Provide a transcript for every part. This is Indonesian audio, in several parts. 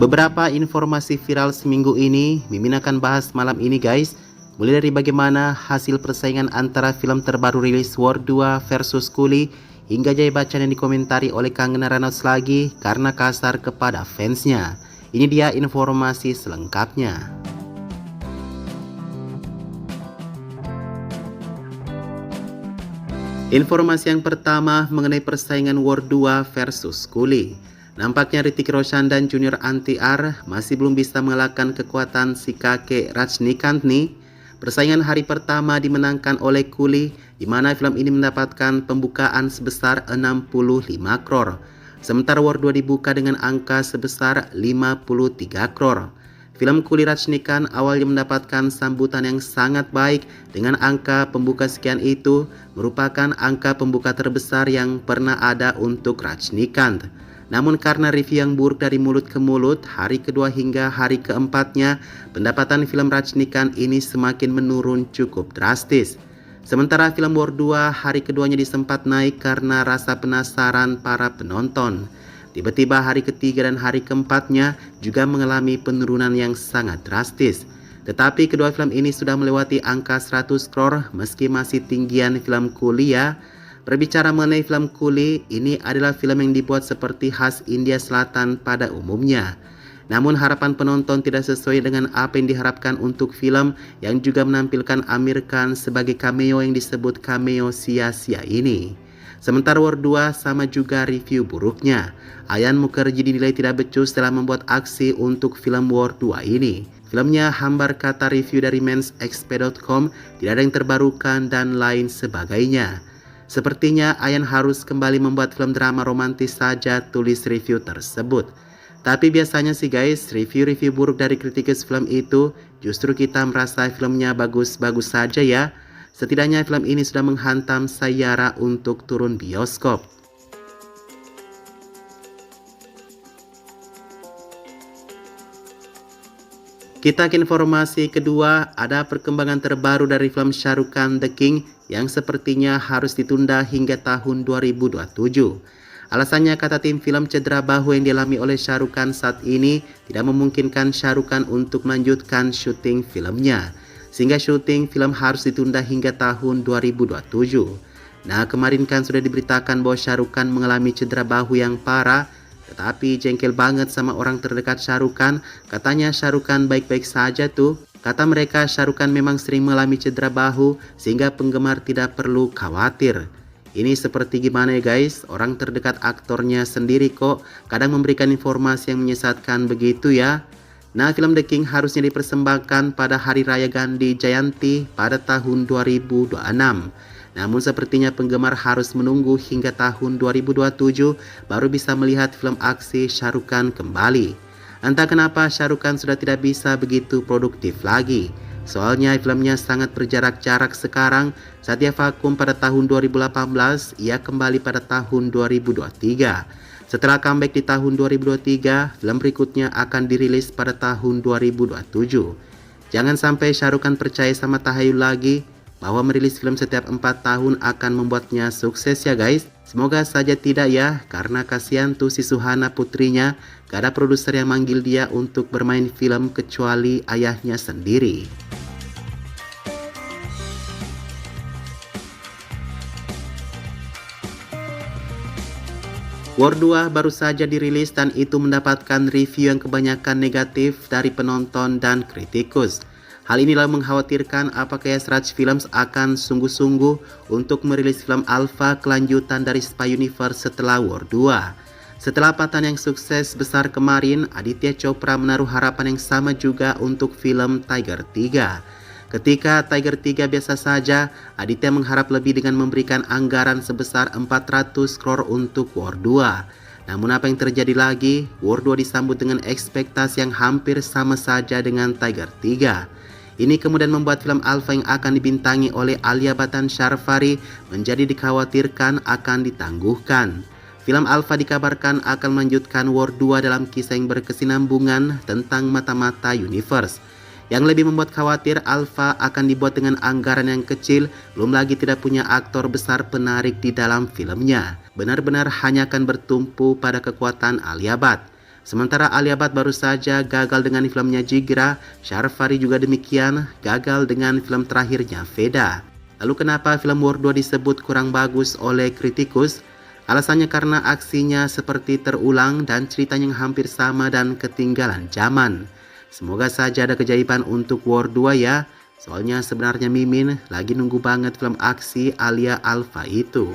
Beberapa informasi viral seminggu ini Mimin akan bahas malam ini guys. Mulai dari bagaimana hasil persaingan antara film terbaru rilis War 2 versus Coolie, hingga jaya bacaan yang dikomentari oleh Kangana Ranout lagi karena kasar kepada fansnya. Ini dia informasi selengkapnya. Informasi yang pertama mengenai persaingan War 2 versus Coolie. Nampaknya Hrithik Roshan dan Junior Antiar masih belum bisa mengalahkan kekuatan si kakek Rajnikanth nih. Persaingan hari pertama dimenangkan oleh Coolie, di mana film ini mendapatkan pembukaan sebesar 65 crore. Sementara War 2 dibuka dengan angka sebesar 53 crore. Film Coolie Rajnikanth awalnya mendapatkan sambutan yang sangat baik dengan angka pembuka sekian itu merupakan angka pembuka terbesar yang pernah ada untuk Rajnikanth. Namun karena review yang buruk dari mulut ke mulut, hari kedua hingga hari keempatnya, pendapatan film Rajnikanth ini semakin menurun cukup drastis. Sementara film War 2 hari keduanya disempat naik karena rasa penasaran para penonton. Tiba-tiba hari ketiga dan hari keempatnya juga mengalami penurunan yang sangat drastis. Tetapi kedua film ini sudah melewati angka 100 crore meski masih tinggian film Coolie ya. Berbicara mengenai film Coolie, ini adalah film yang dibuat seperti khas India Selatan pada umumnya. Namun harapan penonton tidak sesuai dengan apa yang diharapkan untuk film yang juga menampilkan Amir Khan sebagai cameo yang disebut cameo sia-sia ini. Sementara War 2 sama juga review buruknya. Ayan Mukherjee dinilai tidak becus dalam membuat aksi untuk film War 2 ini. Filmnya hambar kata review dari mensxp.com, tidak ada yang terbarukan dan lain sebagainya. Sepertinya Ayan harus kembali membuat film drama romantis saja, tulis review tersebut. Tapi biasanya sih guys, review-review buruk dari kritikus film itu justru kita merasa filmnya bagus-bagus saja ya. Setidaknya film ini sudah menghantam sayara untuk turun bioskop. Kita ke informasi kedua, ada perkembangan terbaru dari film Shah Rukh Khan The King yang sepertinya harus ditunda hingga tahun 2027. Alasannya kata tim film, cedera bahu yang dialami oleh Shah Rukh Khan saat ini tidak memungkinkan Shah Rukh Khan untuk melanjutkan syuting filmnya. Sehingga syuting film harus ditunda hingga tahun 2027. Nah, kemarin kan sudah diberitakan bahwa Shah Rukh Khan mengalami cedera bahu yang parah, tetapi jengkel banget sama orang terdekat Shah Rukh Khan. Katanya Shah Rukh Khan baik-baik saja tuh. Kata mereka Shah Rukh Khan memang sering mengalami cedera bahu sehingga penggemar tidak perlu khawatir. Ini seperti gimana ya guys? Orang terdekat aktornya sendiri kok kadang memberikan informasi yang menyesatkan begitu ya. Nah, film The King harusnya dipersembahkan pada Hari Raya Gandhi Jayanti pada tahun 2026. Namun sepertinya penggemar harus menunggu hingga tahun 2027 baru bisa melihat film aksi Shah Rukh Khan kembali. Entah kenapa Shah Rukh Khan sudah tidak bisa begitu produktif lagi. Soalnya filmnya sangat berjarak-jarak sekarang. Saat dia vakum pada tahun 2018, ia kembali pada tahun 2023. Setelah comeback di tahun 2023, film berikutnya akan dirilis pada tahun 2027. Jangan sampai Shah Rukh Khan percaya sama tahayul lagi bahwa merilis film setiap 4 tahun akan membuatnya sukses ya guys. Semoga saja tidak ya, karena kasihan tuh si Suhana putrinya, gak ada produser yang manggil dia untuk bermain film kecuali ayahnya sendiri. War 2 baru saja dirilis dan itu mendapatkan review yang kebanyakan negatif dari penonton dan kritikus. Hal inilah mengkhawatirkan apakah Yasraj Films akan sungguh-sungguh untuk merilis film Alpha kelanjutan dari Spy Universe setelah War 2. Setelah patan yang sukses besar kemarin, Aditya Chopra menaruh harapan yang sama juga untuk film Tiger 3. Ketika Tiger 3 biasa saja, Aditya mengharap lebih dengan memberikan anggaran sebesar 400 crore untuk War 2. Namun apa yang terjadi lagi? War 2 disambut dengan ekspektasi yang hampir sama saja dengan Tiger 3. Ini kemudian membuat film Alpha yang akan dibintangi oleh Alia Bhatt dan Sharfari menjadi dikhawatirkan akan ditangguhkan. Film Alpha dikabarkan akan melanjutkan War 2 dalam kisah yang berkesinambungan tentang mata-mata universe. Yang lebih membuat khawatir, Alpha akan dibuat dengan anggaran yang kecil, belum lagi tidak punya aktor besar penarik di dalam filmnya. Benar-benar hanya akan bertumpu pada kekuatan Alia Bhatt. Sementara Alia Bhatt baru saja gagal dengan filmnya Jigra, Syarifari juga demikian gagal dengan film terakhirnya Veda. Lalu kenapa film War 2 disebut kurang bagus oleh kritikus? Alasannya karena aksinya seperti terulang dan ceritanya yang hampir sama dan ketinggalan zaman. Semoga saja ada keajaiban untuk War 2 ya. Soalnya sebenarnya Mimin lagi nunggu banget film aksi Alia Alfa itu.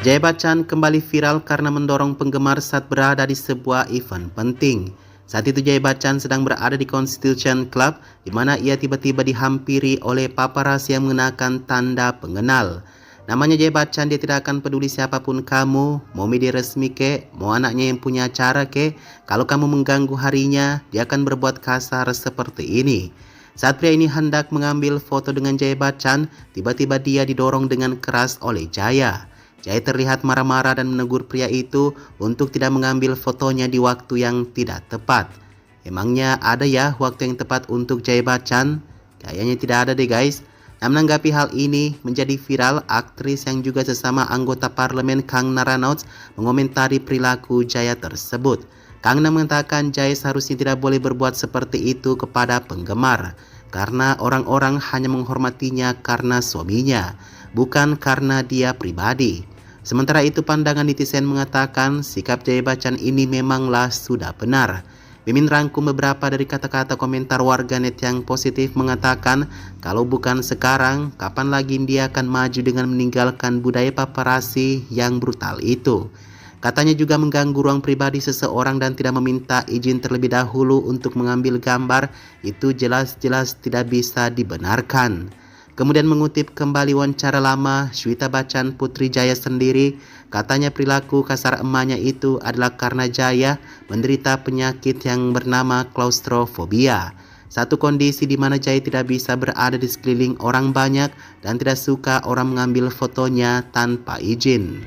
Jaya Bachchan kembali viral karena mendorong penggemar saat berada di sebuah event penting. Saat itu Jaya Bachchan sedang berada di Constitution Club, di mana ia tiba-tiba dihampiri oleh paparazzi yang mengenakan tanda pengenal. Namanya Jaya Bachchan, dia tidak akan peduli siapapun kamu, mau media resmi ke, mau anaknya yang punya acara ke, kalau kamu mengganggu harinya, dia akan berbuat kasar seperti ini. Saat pria ini hendak mengambil foto dengan Jaya Bachchan, tiba-tiba dia didorong dengan keras oleh Jaya. Jaya terlihat marah-marah dan menegur pria itu untuk tidak mengambil fotonya di waktu yang tidak tepat. Emangnya ada ya waktu yang tepat untuk Jaya Bachchan? Kayaknya tidak ada deh guys. Nah, menanggapi hal ini menjadi viral, aktris yang juga sesama anggota parlemen Kangna Ranaut mengomentari perilaku Jaya tersebut. Kangna mengatakan Jaya seharusnya tidak boleh berbuat seperti itu kepada penggemar, karena orang-orang hanya menghormatinya karena suaminya, bukan karena dia pribadi. Sementara itu pandangan netizen mengatakan sikap Jaya Bachchan ini memanglah sudah benar. Mimin rangkum beberapa dari kata-kata komentar warganet yang positif mengatakan kalau bukan sekarang, kapan lagi dia akan maju dengan meninggalkan budaya paparazzi yang brutal itu. Katanya juga mengganggu ruang pribadi seseorang dan tidak meminta izin terlebih dahulu untuk mengambil gambar, itu jelas-jelas tidak bisa dibenarkan. Kemudian mengutip kembali wawancara lama Shweta Bachchan putri Jaya sendiri, katanya perilaku kasar emaknya itu adalah karena Jaya menderita penyakit yang bernama klaustrofobia. Satu kondisi di mana Jaya tidak bisa berada di sekeliling orang banyak dan tidak suka orang mengambil fotonya tanpa izin.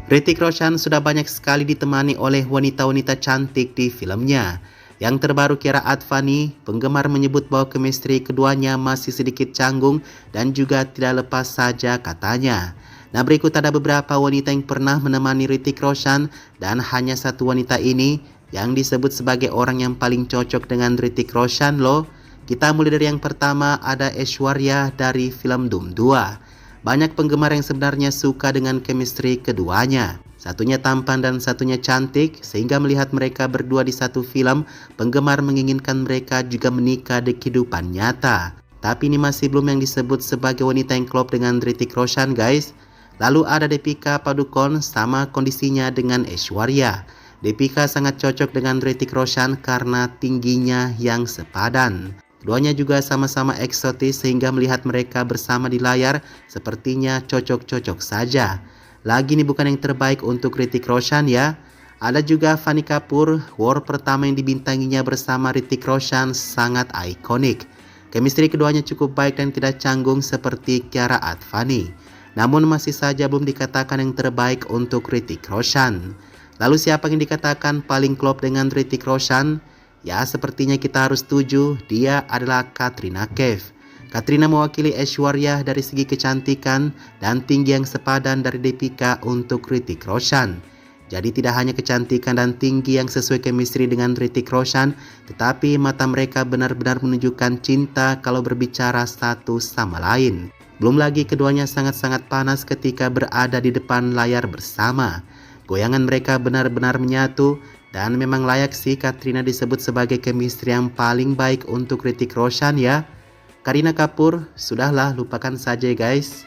Hrithik Roshan sudah banyak sekali ditemani oleh wanita-wanita cantik di filmnya. Yang terbaru Kiara Advani, penggemar menyebut bahwa chemistry keduanya masih sedikit canggung dan juga tidak lepas saja katanya. Nah, berikut ada beberapa wanita yang pernah menemani Hrithik Roshan dan hanya satu wanita ini yang disebut sebagai orang yang paling cocok dengan Hrithik Roshan loh. Kita mulai dari yang pertama, ada Aishwarya dari film Dhoom 2. Banyak penggemar yang sebenarnya suka dengan chemistry keduanya. Satunya tampan dan satunya cantik, sehingga melihat mereka berdua di satu film, penggemar menginginkan mereka juga menikah di kehidupan nyata. Tapi ini masih belum yang disebut sebagai wanita yang klop dengan Hrithik Roshan guys. Lalu ada Deepika Padukone, sama kondisinya dengan Aishwarya. Deepika sangat cocok dengan Hrithik Roshan karena tingginya yang sepadan. Keduanya juga sama-sama eksotis sehingga melihat mereka bersama di layar sepertinya cocok-cocok saja. Lagi nih bukan yang terbaik untuk Hrithik Roshan ya. Ada juga Fanny Kapoor, war pertama yang dibintanginya bersama Hrithik Roshan sangat ikonik. Chemistry keduanya cukup baik dan tidak canggung seperti Kiara Advani. Namun masih saja belum dikatakan yang terbaik untuk Hrithik Roshan. Lalu siapa yang dikatakan paling klop dengan Hrithik Roshan? Ya, sepertinya kita harus setuju, dia adalah Katrina Kaif. Katrina mewakili Aishwarya dari segi kecantikan dan tinggi yang sepadan dari Deepika untuk Hrithik Roshan. Jadi tidak hanya kecantikan dan tinggi yang sesuai chemistry dengan Hrithik Roshan, tetapi mata mereka benar-benar menunjukkan cinta kalau berbicara satu sama lain. Belum lagi keduanya sangat-sangat panas ketika berada di depan layar bersama. Goyangan mereka benar-benar menyatu. Dan memang layak sih Katrina disebut sebagai chemistry yang paling baik untuk Hrithik Roshan ya. Kareena Kapoor, sudahlah lupakan saja guys.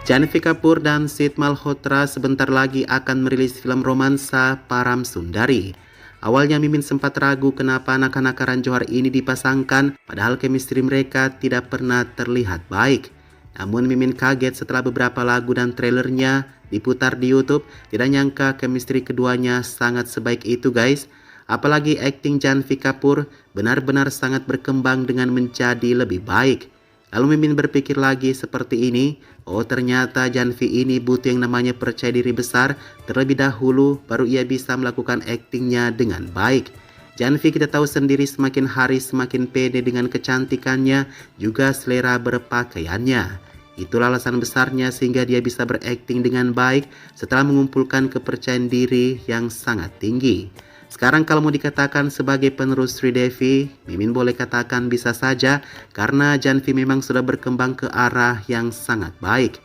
Janhvi Kapoor dan Sid Malhotra sebentar lagi akan merilis film romansa Param Sundari. Awalnya Mimin sempat ragu kenapa anak-anak Karan Johar ini dipasangkan, padahal chemistry mereka tidak pernah terlihat baik. Namun Mimin kaget setelah beberapa lagu dan trailernya diputar di YouTube. Tidak nyangka chemistry keduanya sangat sebaik itu guys. Apalagi akting Janhvi Kapoor benar-benar sangat berkembang dengan menjadi lebih baik. Lalu Mimin berpikir lagi seperti ini, oh ternyata Janvi ini butuh yang namanya percaya diri besar terlebih dahulu baru ia bisa melakukan aktingnya dengan baik. Janvi kita tahu sendiri semakin hari semakin pede dengan kecantikannya juga selera berpakaiannya. Itulah alasan besarnya sehingga dia bisa berakting dengan baik setelah mengumpulkan kepercayaan diri yang sangat tinggi. Sekarang kalau mau dikatakan sebagai penerus Sridevi, Mimin boleh katakan bisa saja karena Janvi memang sudah berkembang ke arah yang sangat baik.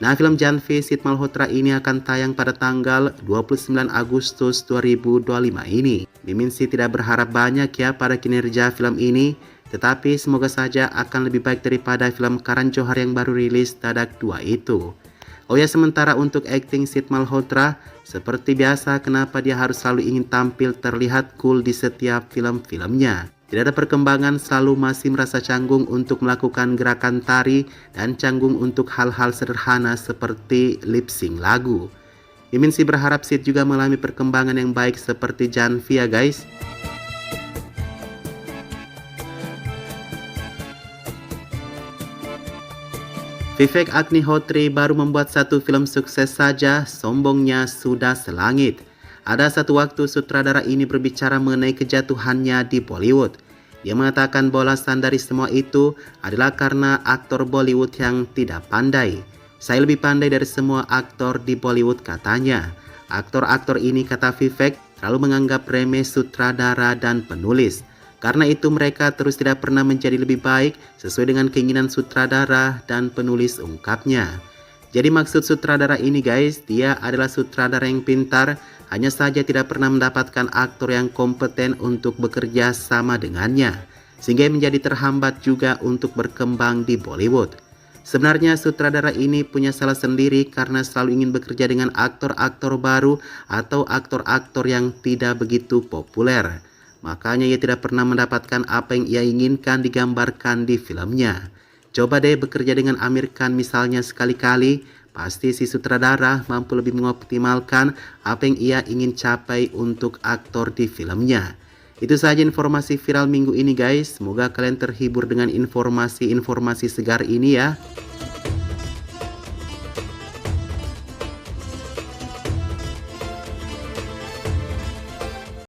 Nah, film Janvi Sid Malhotra ini akan tayang pada tanggal 29 Agustus 2025 ini. Mimin sih tidak berharap banyak ya pada kinerja film ini, tetapi semoga saja akan lebih baik daripada film Karan Johar yang baru rilis Dadak 2 itu. Oh ya, sementara untuk akting Sid Malhotra, seperti biasa kenapa dia harus selalu ingin tampil terlihat cool di setiap film-filmnya. Tidak ada perkembangan, selalu masih merasa canggung untuk melakukan gerakan tari dan canggung untuk hal-hal sederhana seperti lip sync lagu. Mimin sih berharap Sid juga mengalami perkembangan yang baik seperti Janvi ya guys. Vivek Agnihotri baru membuat satu film sukses saja, sombongnya sudah selangit. Ada satu waktu sutradara ini berbicara mengenai kejatuhannya di Bollywood. Dia mengatakan bahwa alasan dari semua itu adalah karena aktor Bollywood yang tidak pandai. Saya lebih pandai dari semua aktor di Bollywood katanya. Aktor-aktor ini, kata Vivek, terlalu menganggap remeh sutradara dan penulis. Karena itu mereka terus tidak pernah menjadi lebih baik sesuai dengan keinginan sutradara dan penulis, ungkapnya. Jadi maksud sutradara ini guys, dia adalah sutradara yang pintar, hanya saja tidak pernah mendapatkan aktor yang kompeten untuk bekerja sama dengannya, sehingga menjadi terhambat juga untuk berkembang di Bollywood. Sebenarnya sutradara ini punya salah sendiri karena selalu ingin bekerja dengan aktor-aktor baru atau aktor-aktor yang tidak begitu populer. Makanya ia tidak pernah mendapatkan apa yang ia inginkan digambarkan di filmnya. Coba deh bekerja dengan Amir Khan misalnya sekali-kali, pasti si sutradara mampu lebih mengoptimalkan apa yang ia ingin capai untuk aktor di filmnya. Itu saja informasi viral minggu ini guys, semoga kalian terhibur dengan informasi-informasi segar ini ya.